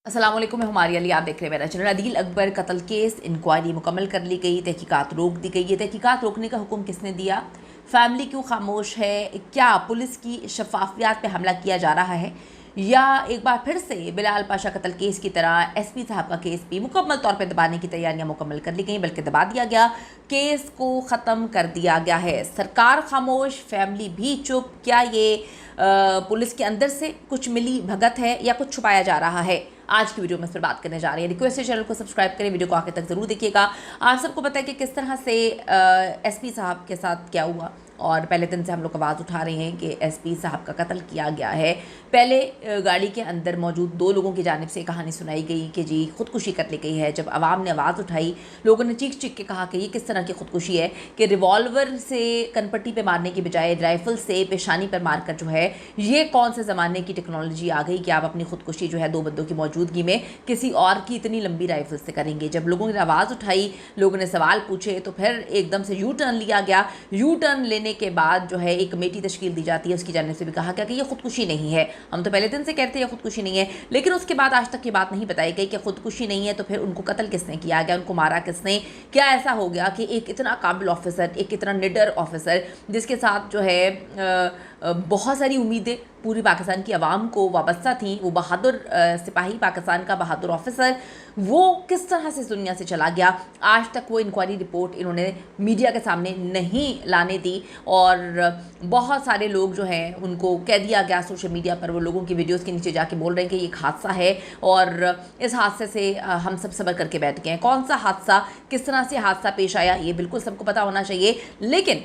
अस्सलाम वालेकुम, मैं हमारी अली, आप देख रहे हैं मेरा चैनल। अदील अकबर कत्ल केस इंक्वायरी मुकम्मल कर ली गई, तहकीकात रोक दी गई है। तहकीकात रोकने का हुक्म किसने दिया? फैमिली क्यों खामोश है? क्या पुलिस की शफाफियत पे हमला किया जा रहा है, या एक बार फिर से बिलाल पाशा कत्ल केस की तरह एसपी साहब का केस भी मुकम्मल तौर पे दबाने की तैयारियां मुकम्मल कर ली गई, बल्कि दबा दिया गया, केस को ख़त्म कर दिया गया है। सरकार खामोश, फैमिली भी चुप। क्या ये पुलिस के अंदर से कुछ मिली भगत है या कुछ छुपाया जा रहा है? आज की वीडियो में इस पर बात करने जा रही है। रिक्वेस्ट है चैनल को सब्सक्राइब करें, वीडियो को आखिर तक ज़रूर देखिएगा। आप सबको पता है कि किस तरह से एसपी साहब के साथ क्या हुआ, और पहले दिन से हम लोग आवाज़ उठा रहे हैं कि एसपी साहब का कत्ल किया गया है। पहले गाड़ी के अंदर मौजूद 2 लोगों की जानिब से कहानी सुनाई गई कि जी खुदकुशी कर ली गई है। जब आवाम ने आवाज़ उठाई, लोगों ने चीख चीख के कहा कि ये किस तरह की खुदकुशी है कि रिवॉल्वर से कनपट्टी पे मारने की बजाय राइफ़ल से पेशानी पर मारकर जो है, ये कौन से ज़माने की टेक्नोलॉजी आ गई कि आप अपनी खुदकुशी जो है 2 बंदों की मौजूदगी में किसी और की इतनी लंबी राइफ़ल से करेंगे। जब लोगों ने आवाज़ उठाई, लोगों ने सवाल पूछे, तो फिर एकदम से यू टर्न लिया गया। यू टर्न लेने के बाद जो है एक कमेटी तश्कील दी जाती है, उसकी जानिब से भी कहा गया कि ये खुदकुशी नहीं है। हम तो पहले दिन से कहते हैं ये खुदकुशी नहीं है, लेकिन उसके बाद आज तक ये बात नहीं बताई गई कि खुदकुशी नहीं है तो फिर उनको कत्ल किसने किया गया, उनको मारा किसने? क्या ऐसा हो गया कि एक इतना काबिल ऑफिसर, एक इतना निडर ऑफिसर, जिसके साथ जो है बहुत सारी उम्मीदें पूरी पाकिस्तान की आवाम को वाबस्ता थी, वो बहादुर सिपाही, पाकिस्तान का बहादुर ऑफिसर, वो किस तरह से इस दुनिया से चला गया? आज तक वो इंक्वायरी रिपोर्ट इन्होंने मीडिया के सामने नहीं लाने दी, और बहुत सारे लोग जो हैं उनको कह दिया गया सोशल मीडिया पर, वो लोगों की वीडियोस के नीचे जाके बोल रहे हैं कि ये एक हादसा है, और इस हादसे से हम सब सब्र करके बैठ गए हैं। कौन सा हादसा, किस तरह से हादसा पेश आया, ये बिल्कुल सबको पता होना चाहिए। लेकिन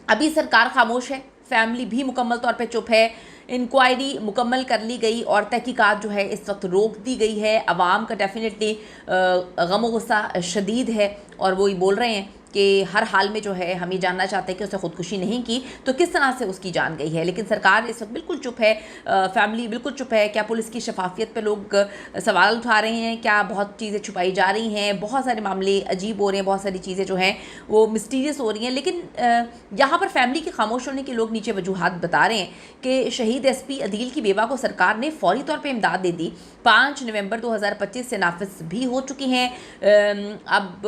अभी सरकार खामोश है, फैमिली भी मुकम्मल तौर पे चुप है। इंक्वायरी मुकम्मल कर ली गई और तहकीकात जो है इस वक्त रोक दी गई है। अवाम का डेफिनेटली गम गुस्सा शदीद है, और वो ये बोल रहे हैं कि हर हाल में जो है हम ये जानना चाहते हैं कि उसने खुदकुशी नहीं की तो किस तरह से उसकी जान गई है। लेकिन सरकार इस वक्त बिल्कुल चुप है, फैमिली बिल्कुल चुप है। क्या पुलिस की शफाफियत पे लोग सवाल उठा रहे हैं? क्या बहुत चीज़ें छुपाई जा रही हैं? बहुत सारे मामले अजीब हो रहे हैं, बहुत सारी चीज़ें जो हैं वो मिस्टीरियस हो रही हैं। लेकिन यहाँ पर फैमिली के खामोश होने के लोग नीचे वजूहात बता रहे हैं कि शहीद एसपी अदील की बेवा को सरकार ने फौरी तौर पर इमदाद दे दी, 5 नवंबर 2025 से नाफिज भी हो चुकी हैं। अब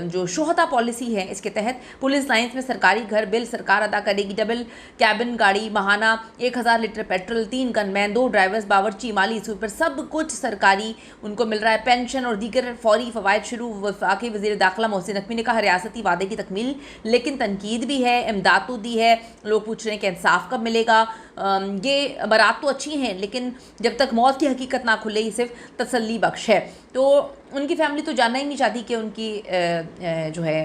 जो शोहदा पॉलिसी है, इसके तहत पुलिस लाइंस में सरकारी घर बिल सरकार अदा करेगी। डबल कैबिन गाड़ी, महाना 1000 लीटर पेट्रोल, 3 गनमैन, 2 ड्राइवर्स, बावर्ची, माली स्वीपर, सब कुछ सरकारी उनको मिल रहा है। पेंशन और दीगर फौरी फवायद शुरू। वफाकी वज़ीर दाखिला मोहसिन नकवी ने कहा रियासती वादे की तकमील, लेकिन तनकीद भी है, इमदाद तो दी है। लोग पूछ रहे हैं कि इंसाफ कब मिलेगा? ये बरात तो अच्छी हैं, लेकिन जब तक मौत की हकीकत ना खुले ये सिर्फ तसल्ली बख्श है। तो उनकी फैमिली तो जानना ही नहीं चाहती कि उनकी जो है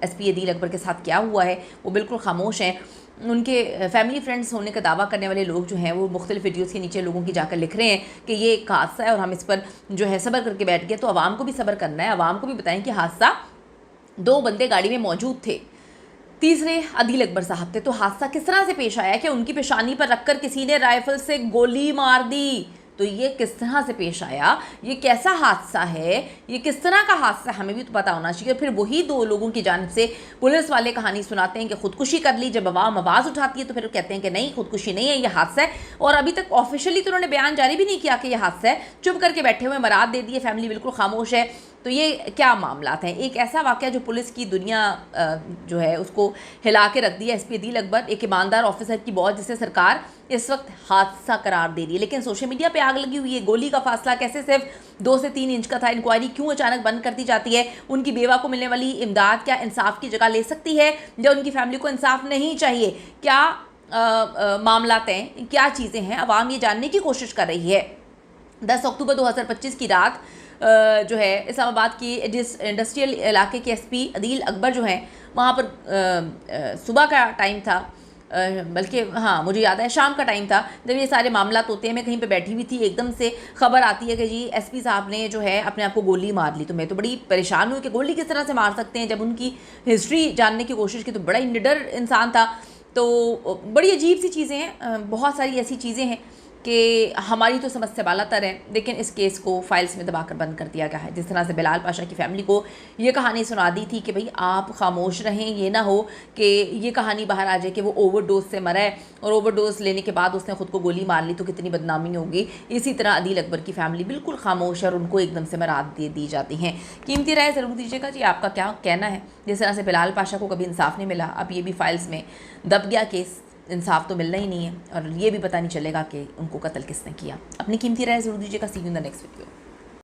एसपी अदील अकबर के साथ क्या हुआ है, वो बिल्कुल खामोश हैं। उनके फैमिली फ्रेंड्स होने का दावा करने वाले लोग जो हैं वो मुख्तलिफ वीडियोज़ के नीचे लोगों की जाकर लिख रहे हैं कि ये एक हादसा है और हम इस पर जो है सब्र करके बैठ गए। तो आवाम को भी सब्र करना है, आवाम को भी बताएं कि हादसा, 2 बंदे गाड़ी में मौजूद थे, तीसरे अदील अकबर साहब थे। तो हादसा किस तरह से पेश आया कि उनकी पेशानी पर रखकर किसी ने राइफल से गोली मार दी? तो ये किस तरह से पेश आया? ये कैसा हादसा है? ये किस तरह का हादसा है? हमें भी तो पता होना चाहिए। फिर वही 2 लोगों की जानिब से पुलिस वाले कहानी सुनाते हैं कि खुदकुशी कर ली। जब आवाम आवाज़ उठाती है तो फिर कहते हैं कि नहीं, खुदकुशी नहीं है, ये हादसा है। और अभी तक ऑफिशियली तो उन्होंने बयान जारी भी नहीं किया कि यह हादसा है, चुप करके बैठे हुए, मराद दे दिए, फैमिली बिल्कुल खामोश है। तो ये क्या मामलात हैं? एक ऐसा वाक़या जो पुलिस की दुनिया जो है उसको हिला के रख दिया। एसपी अदील अकबर एक ईमानदार ऑफिसर की मौत, जिसे सरकार इस वक्त हादसा करार दे रही है। लेकिन सोशल मीडिया पे आग लगी हुई है। गोली का फासला कैसे सिर्फ 2 से 3 इंच का था? इंक्वायरी क्यों अचानक बंद कर दी जाती है? उनकी बेवा को मिलने वाली इमदाद क्या इंसाफ की जगह ले सकती है, या उनकी फैमिली को इंसाफ नहीं चाहिए? क्या मामलात हैं, क्या चीज़ें हैं, आवाम ये जानने की कोशिश कर रही है। 10 अक्टूबर 2025 की रात जो है इस्लामाबाद की इंडस्ट्रियल इलाके के एसपी अदील अकबर जो हैं, वहाँ पर सुबह का टाइम था, बल्कि हाँ मुझे याद है शाम का टाइम था, जब ये सारे मामलात होते हैं। मैं कहीं पे बैठी हुई थी, एकदम से खबर आती है कि जी एसपी साहब ने जो है अपने आप को गोली मार ली। तो मैं तो बड़ी परेशान हुई कि गोली किस तरह से मार सकते हैं। जब उनकी हिस्ट्री जानने की कोशिश की तो बड़ा ही निडर इंसान था। तो बड़ी अजीब सी चीज़ें हैं, बहुत सारी ऐसी चीज़ें हैं कि हमारी तो समस्या बालातर है, लेकिन इस केस को फाइल्स में दबाकर बंद कर दिया गया है। जिस तरह से बिलाल पाशा की फैमिली को ये कहानी सुना दी थी कि भाई आप खामोश रहें, ये ना हो कि ये कहानी बाहर आ जाए कि वो ओवरडोज से मरा है और ओवरडोज लेने के बाद उसने खुद को गोली मार ली तो कितनी बदनामी होगी। इसी तरह अदील अकबर की फैमिली बिल्कुल खामोश है और उनको एकदम से मराद दे दी जाती हैं। कीमती राय ज़रूर दीजिएगा जी, आपका क्या कहना है। जिस तरह से बिलाल पाशा को कभी इंसाफ नहीं मिला, अब ये भी फाइल्स में दब गया केस, इंसाफ तो मिलना ही नहीं है और ये भी पता नहीं चलेगा कि उनको कत्ल किसने किया। अपनी कीमती राय ज़रूर दीजिएगा। See you in the next video.